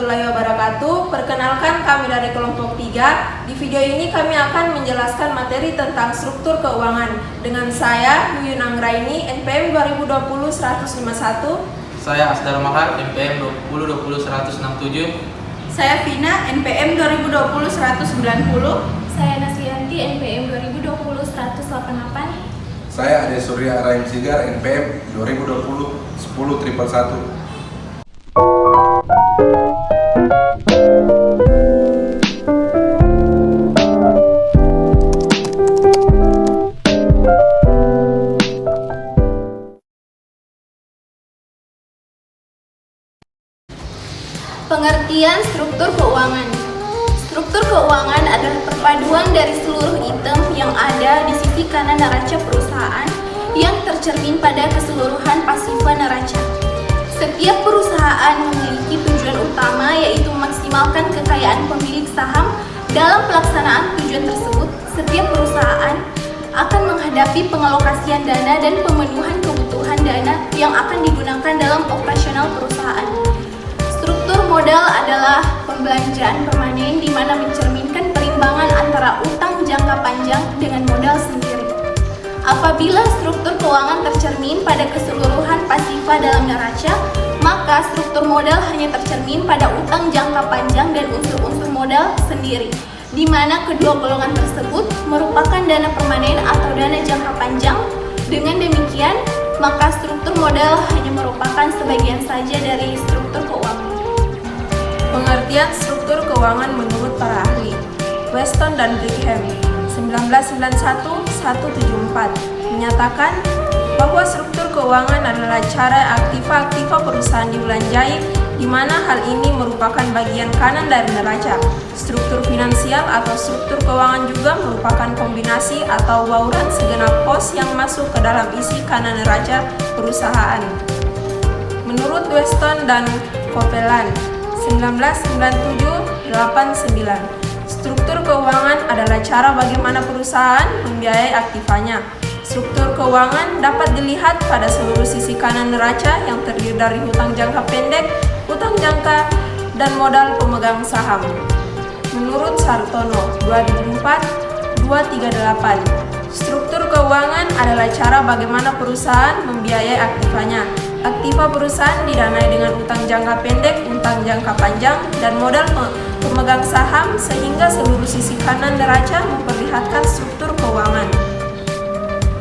warahmatullahi wabarakatuh. Perkenalkan, kami dari kelompok 3. Di video ini kami akan menjelaskan materi tentang struktur keuangan. Dengan saya, Yuyun Anggraini, NPM 2020-151. Saya Asdar Mahar, NPM 2020-167. Saya Vina, NPM 2020-190. Saya Naslianti, NPM 2020-188. Saya Ade Surya Rahim Sigar, NPM 2020-10111. Pengertian struktur keuangan. Struktur keuangan adalah perpaduan dari seluruh item yang ada di sisi kanan neraca perusahaan yang tercermin pada keseluruhan pasifa neraca. Setiap perusahaan memiliki tujuan utama, yaitu memaksimalkan kekayaan pemilik saham. Dalam pelaksanaan tujuan tersebut, setiap perusahaan akan menghadapi pengalokasian dana dan pemenuhan kebutuhan dana yang akan digunakan dalam operasional perusahaan. Struktur modal adalah pembelanjaan permanen di mana mencerminkan perimbangan antara utang jangka panjang dengan modal sendiri. Apabila struktur keuangan tercermin pada keseluruhan pasifa dalam neraca, maka struktur modal hanya tercermin pada utang jangka panjang dan unsur-unsur modal sendiri, di mana kedua golongan tersebut merupakan dana permanen atau dana jangka panjang. Dengan demikian, maka struktur modal hanya merupakan sebagian saja dari struktur keuangan. Pengertian struktur keuangan menurut para ahli. Weston dan Brigham 1991-174 menyatakan bahwa struktur keuangan adalah cara aktiva-aktiva perusahaan dibelanjai, di mana hal ini merupakan bagian kanan dari neraca. Struktur finansial atau struktur keuangan juga merupakan kombinasi atau bauran segenap pos yang masuk ke dalam isi kanan neraca perusahaan. Menurut Weston dan Copeland 1997-89, struktur keuangan adalah cara bagaimana perusahaan membiayai aktivanya. Struktur keuangan dapat dilihat pada seluruh sisi kanan neraca yang terdiri dari hutang jangka pendek, hutang jangka, dan modal pemegang saham. Menurut Sartono 2004-238, struktur keuangan adalah cara bagaimana perusahaan membiayai aktivanya. Aktiva perusahaan didanai dengan utang jangka pendek, utang jangka panjang, dan modal pemegang saham sehingga seluruh sisi kanan neraca memperlihatkan struktur keuangan.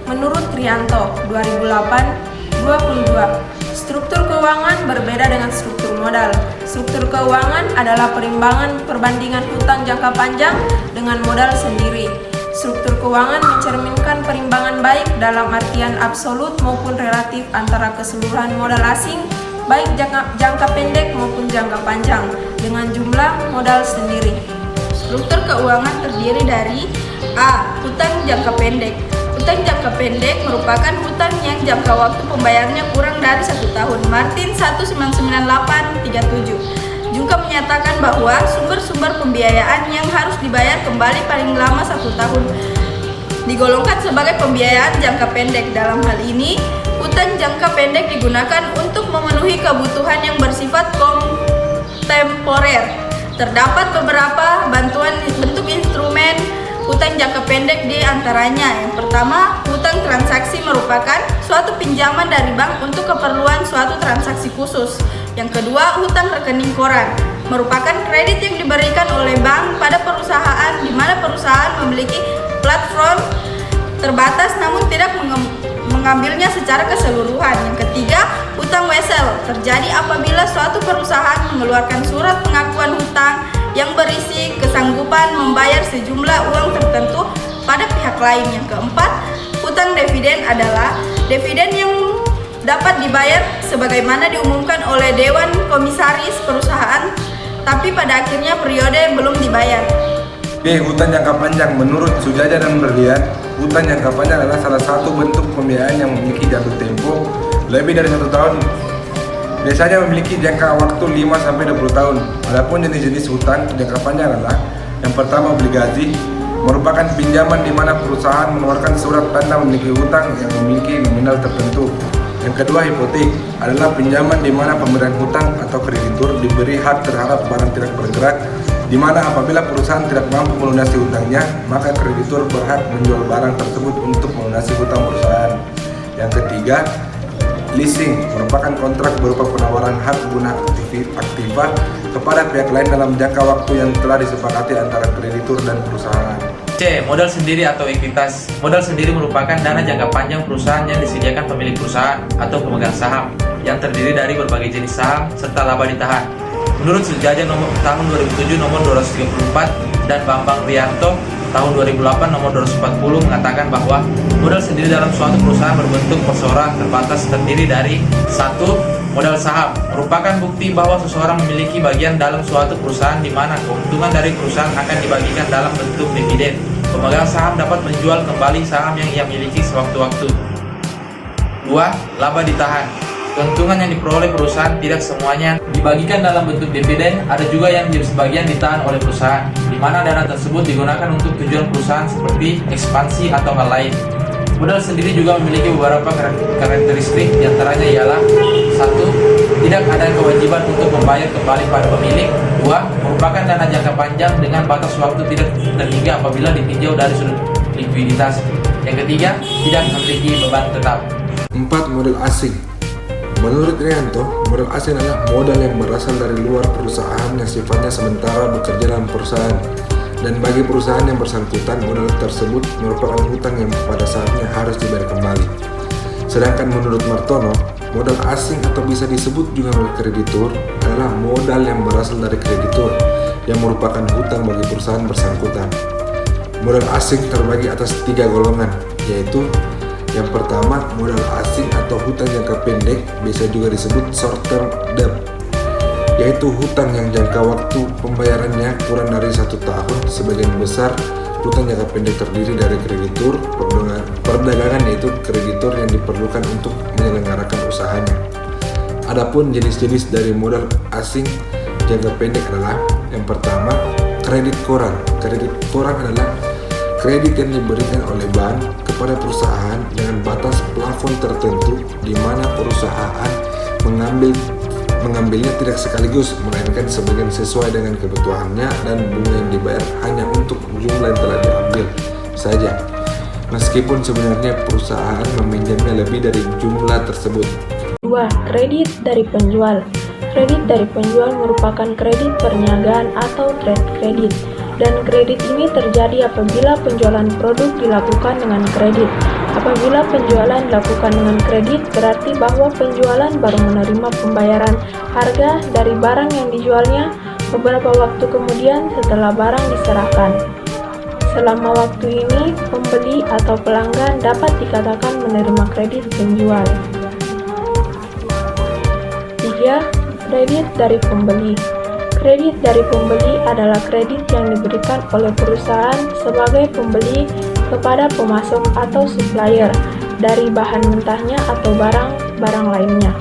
Menurut Trianto 2008-22, struktur keuangan berbeda dengan struktur modal. Struktur keuangan adalah perimbangan perbandingan hutang jangka panjang dengan modal sendiri. Struktur keuangan mencerminkan perimbangan baik dalam artian absolut maupun relatif antara keseluruhan modal asing, baik jangka pendek maupun jangka panjang, dengan jumlah modal sendiri. Struktur keuangan terdiri dari A. Hutang jangka pendek. Hutang jangka pendek merupakan hutang yang jangka waktu pembayarnya kurang dari 1 tahun. Martin 1998-37 juga menyatakan bahwa sumber-sumber pembiayaan yang harus dibayar kembali paling lama 1 tahun digolongkan sebagai pembiayaan jangka pendek. Dalam hal ini, hutang jangka pendek digunakan untuk memenuhi kebutuhan yang bersifat kontemporer. Terdapat beberapa bentuk instrumen hutang jangka pendek, di antaranya yang pertama, hutang transaksi merupakan suatu pinjaman dari bank untuk keperluan suatu transaksi khusus. Yang kedua, hutang rekening koran merupakan kredit yang diberikan oleh bank pada perusahaan, di mana perusahaan memiliki platform terbatas namun tidak mengambilnya secara keseluruhan. Yang ketiga, hutang wesel terjadi apabila suatu perusahaan mengeluarkan surat pengakuan hutang yang berisi kesanggupan membayar sejumlah uang tertentu pada pihak lain. Yang keempat, hutang dividen adalah dividen yang dapat dibayar sebagaimana diumumkan oleh Dewan Komisaris perusahaan, tapi pada akhirnya periode belum dibayar. B. Hutang jangka panjang. Menurut Sujaja dan Berlian, hutang jangka panjang adalah salah satu bentuk pembiayaan yang memiliki jatuh tempo lebih dari 1 tahun. Biasanya memiliki jangka waktu 5-20 tahun. Adapun jenis-jenis hutang jangka panjang adalah yang pertama, obligasi, merupakan pinjaman di mana perusahaan mengeluarkan surat tanda memiliki hutang yang memiliki nominal tertentu. Yang kedua, hipotek adalah pinjaman di mana pemberian hutang atau kreditur diberi hak terhadap barang tidak bergerak, di mana apabila perusahaan tidak mampu melunasi hutangnya, maka kreditur berhak menjual barang tersebut untuk melunasi hutang perusahaan. Yang ketiga, leasing merupakan kontrak berupa penawaran hak guna aktiva kepada pihak lain dalam jangka waktu yang telah disepakati antara kreditur dan perusahaan. C. Modal sendiri atau ekuitas. Modal sendiri merupakan dana jangka panjang perusahaan yang disediakan pemilik perusahaan atau pemegang saham yang terdiri dari berbagai jenis saham serta laba ditahan. Menurut Sujaja tahun 2007 nomor 234 dan Bambang Rianto tahun 2008 nomor 240 mengatakan bahwa modal sendiri dalam suatu perusahaan berbentuk perseorangan terbatas terdiri dari 1. Modal saham merupakan bukti bahwa seseorang memiliki bagian dalam suatu perusahaan di mana keuntungan dari perusahaan akan dibagikan dalam bentuk dividen. Pemegang saham dapat menjual kembali saham yang ia miliki sewaktu-waktu. 2. Laba ditahan. Keuntungan yang diperoleh perusahaan tidak semuanya dibagikan dalam bentuk dividen, ada juga yang sebagian ditahan oleh perusahaan, di mana dana tersebut digunakan untuk tujuan perusahaan seperti ekspansi atau hal lain. Modal sendiri juga memiliki beberapa karakteristik, diantaranya ialah 1. Tidak ada kewajiban untuk membayar kembali pada pemilik. 2. Merupakan dana jangka panjang dengan batas waktu tidak terhingga apabila ditinjau dari sudut likuiditas. Yang ketiga, tidak memiliki beban tetap. 4. Modal asing. Menurut Rianto, modal asing adalah modal yang berasal dari luar perusahaan yang sifatnya sementara bekerja dalam perusahaan. Dan bagi perusahaan yang bersangkutan, modal tersebut merupakan hutang yang pada saatnya harus dibayar kembali. Sedangkan menurut Martono, modal asing atau bisa disebut juga modal kreditur adalah modal yang berasal dari kreditur yang merupakan hutang bagi perusahaan bersangkutan. Modal asing terbagi atas 3 golongan, yaitu yang pertama, modal asing atau hutang jangka pendek, biasa juga disebut short term debt, yaitu hutang yang jangka waktu pembayarannya kurang dari 1 tahun. Sebagian besar hutang jangka pendek terdiri dari kreditur perdagangan, yaitu kreditur yang diperlukan untuk menyelenggarakan usahanya. Adapun jenis-jenis dari modal asing jangka pendek adalah yang pertama, kredit koran. Kredit koran adalah kredit yang diberikan oleh bank kepada perusahaan dengan batas plafon tertentu, di mana perusahaan mengambilnya tidak sekaligus, melainkan sebagian sesuai dengan kebutuhannya, dan bunga yang dibayar hanya untuk jumlah yang telah diambil saja, meskipun sebenarnya perusahaan meminjamnya lebih dari jumlah tersebut. 2. Kredit dari penjual. Kredit dari penjual merupakan kredit perniagaan atau trade credit. Dan kredit ini terjadi apabila penjualan produk dilakukan dengan kredit. Apabila penjualan dilakukan dengan kredit, berarti bahwa penjualan baru menerima pembayaran harga dari barang yang dijualnya beberapa waktu kemudian setelah barang diserahkan. Selama waktu ini, pembeli atau pelanggan dapat dikatakan menerima kredit penjual. 3. Kredit dari pembeli. Kredit dari pembeli adalah kredit yang diberikan oleh perusahaan sebagai pembeli kepada pemasok atau supplier dari bahan mentahnya atau barang-barang lainnya.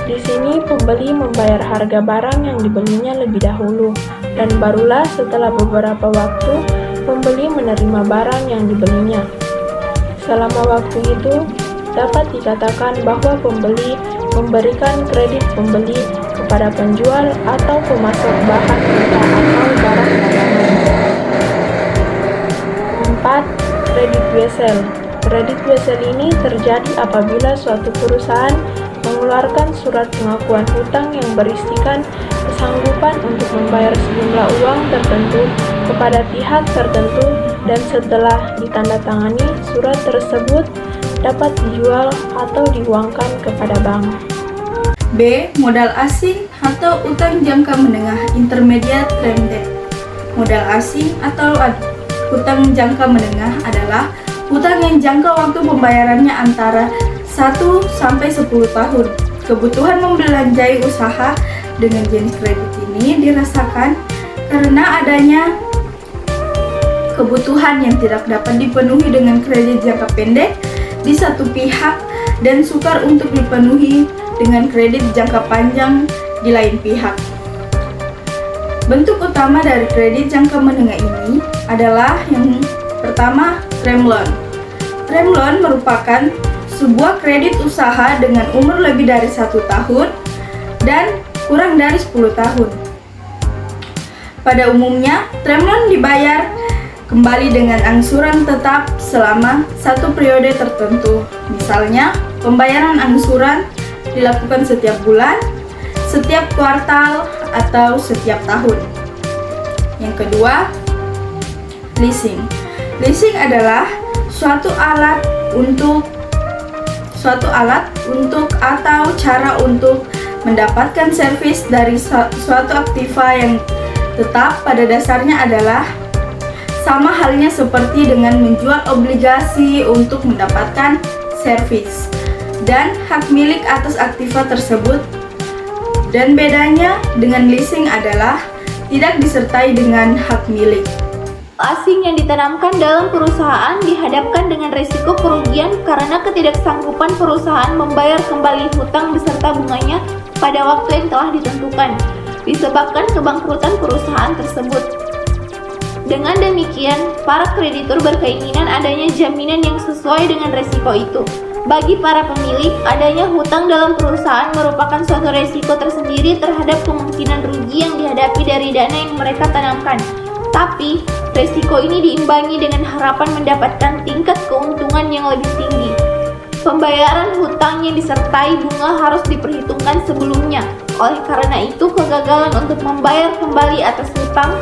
Di sini pembeli membayar harga barang yang dibelinya lebih dahulu, dan barulah setelah beberapa waktu pembeli menerima barang yang dibelinya. Selama waktu itu dapat dikatakan bahwa pembeli memberikan kredit pembeli kepada penjual atau pemasok bahan mentah atau barang dagangan. 4. Kredit wesel. Kredit wesel ini terjadi apabila suatu perusahaan mengeluarkan surat pengakuan hutang yang berisikan kesanggupan untuk membayar sejumlah uang tertentu kepada pihak tertentu, dan setelah ditandatangani surat tersebut dapat dijual atau diuangkan kepada bank. B. Modal asing atau utang jangka menengah intermediate term debt. Modal asing atau utang jangka menengah adalah utang yang jangka waktu pembayarannya antara 1 sampai 10 tahun. Kebutuhan membelanjai usaha dengan jenis kredit ini dirasakan karena adanya kebutuhan yang tidak dapat dipenuhi dengan kredit jangka pendek di satu pihak dan sukar untuk dipenuhi dengan kredit jangka panjang di lain pihak. Bentuk utama dari kredit jangka menengah ini adalah yang pertama, term loan. Term loan merupakan sebuah kredit usaha dengan umur lebih dari 1 tahun dan kurang dari 10 tahun. Pada umumnya, term loan dibayar kembali dengan angsuran tetap selama satu periode tertentu. Misalnya, pembayaran angsuran dilakukan setiap bulan, setiap kuartal, atau setiap tahun. Yang kedua, leasing. Leasing adalah suatu alat untuk atau cara untuk mendapatkan servis dari suatu aktiva yang tetap pada dasarnya adalah sama halnya seperti dengan menjual obligasi untuk mendapatkan servis dan hak milik atas aktiva tersebut. Dan bedanya dengan leasing adalah tidak disertai dengan hak milik. Asing yang ditanamkan dalam perusahaan dihadapkan dengan risiko kerugian karena ketidaksanggupan perusahaan membayar kembali hutang beserta bunganya pada waktu yang telah ditentukan, disebabkan kebangkrutan perusahaan tersebut. Dengan demikian, para kreditur berkeinginan adanya jaminan yang sesuai dengan risiko itu. Bagi para pemilik, adanya hutang dalam perusahaan merupakan suatu risiko tersendiri terhadap kemungkinan rugi yang dihadapi dari dana yang mereka tanamkan. Tapi, risiko ini diimbangi dengan harapan mendapatkan tingkat keuntungan yang lebih tinggi. Pembayaran hutang yang disertai bunga harus diperhitungkan sebelumnya. Oleh karena itu, kegagalan untuk membayar kembali atas hutang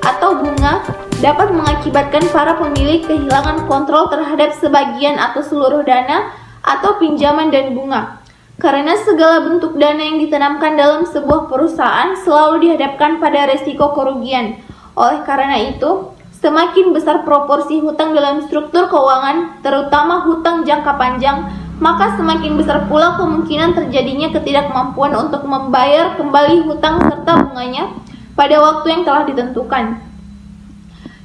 atau bunga dapat mengakibatkan para pemilik kehilangan kontrol terhadap sebagian atau seluruh dana atau pinjaman dan bunga. Karena segala bentuk dana yang ditanamkan dalam sebuah perusahaan selalu dihadapkan pada risiko kerugian. Oleh karena itu, semakin besar proporsi hutang dalam struktur keuangan, terutama hutang jangka panjang, maka semakin besar pula kemungkinan terjadinya ketidakmampuan untuk membayar kembali hutang serta bunganya pada waktu yang telah ditentukan.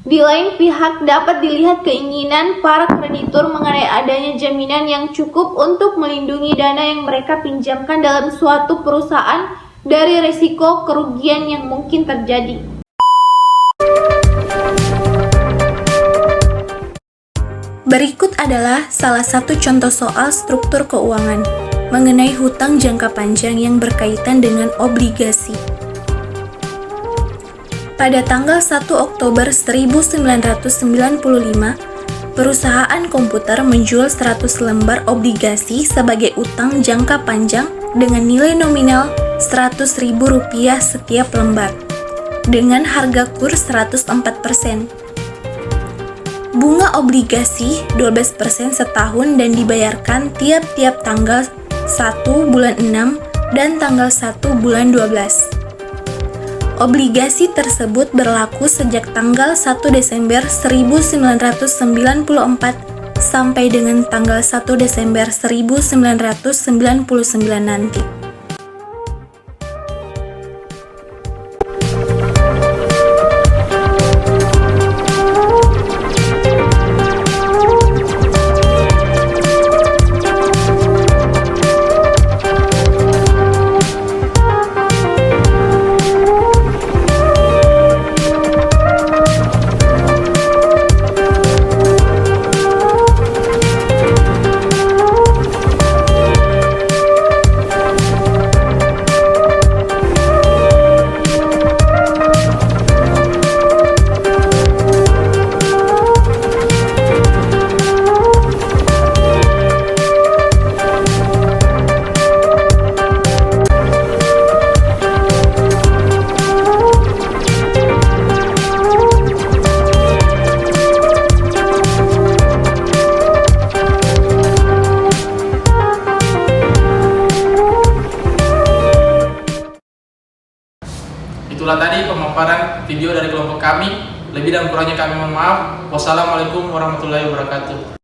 Di lain pihak, dapat dilihat keinginan para kreditur mengenai adanya jaminan yang cukup untuk melindungi dana yang mereka pinjamkan dalam suatu perusahaan dari risiko kerugian yang mungkin terjadi. Berikut adalah salah satu contoh soal struktur keuangan mengenai hutang jangka panjang yang berkaitan dengan obligasi. Pada tanggal 1 Oktober 1995, perusahaan komputer menjual 100 lembar obligasi sebagai utang jangka panjang dengan nilai nominal Rp100.000 setiap lembar, dengan harga kurs 104%. Bunga obligasi 12% setahun dan dibayarkan tiap-tiap tanggal 1 bulan 6 dan tanggal 1 bulan 12. Obligasi tersebut berlaku sejak tanggal 1 Desember 1994 sampai dengan tanggal 1 Desember 1999 nanti. Itulah tadi pemaparan video dari kelompok kami. Lebih dan kurangnya kami mohon maaf. Wassalamualaikum warahmatullahi wabarakatuh.